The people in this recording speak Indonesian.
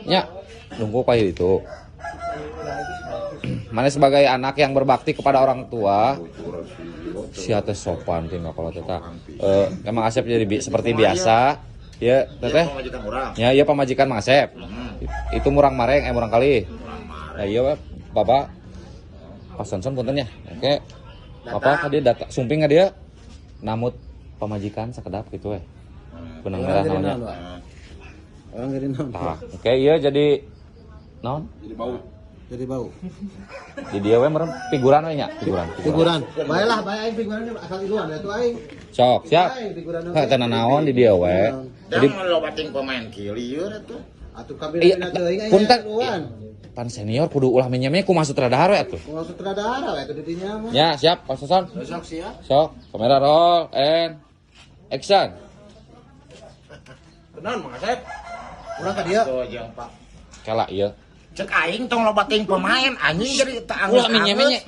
Ya, nunggu kayak itu. Mana sebagai anak yang berbakti kepada orang tua, si teh sopan tinggal kalau teta. Emang Asep jadi seperti biasa. Ya, teteh. Ya, iya pamajikan Mang Asep. Itu murang mareng, murang kali. Nah, iya, Bapak. Pas Sonson punten ya. Oke. Bapak tadi data sumping nggak dia? Namut pamajikan sekedap gitu benang merah namanya. Orang ngeri naon. Oke, iya jadi naon? Jadi bau. Di dia we merem figuran we nya, Figuran. Baiklah, bae aing figuran asal iluan atuh aing. Sok, siap. Teu naon di dia we. Jadi lo bating pemain kieu lieur atuh. Atuh kabinetna teuing aing. Punten. Pan senior kudu ulah menyeme ku sutradara we atuh. Ku sutradara we teh dinya mah. Ya, siap, Pak Soson. Sok siap. Sok, kamera roll and action. Kenaon Mang Asep? Urang ka dieu. Tuh jeung Pak. Kala ieu. Cek aing tong lo bating pemain anjing jadi teu Ulah menyeme nya.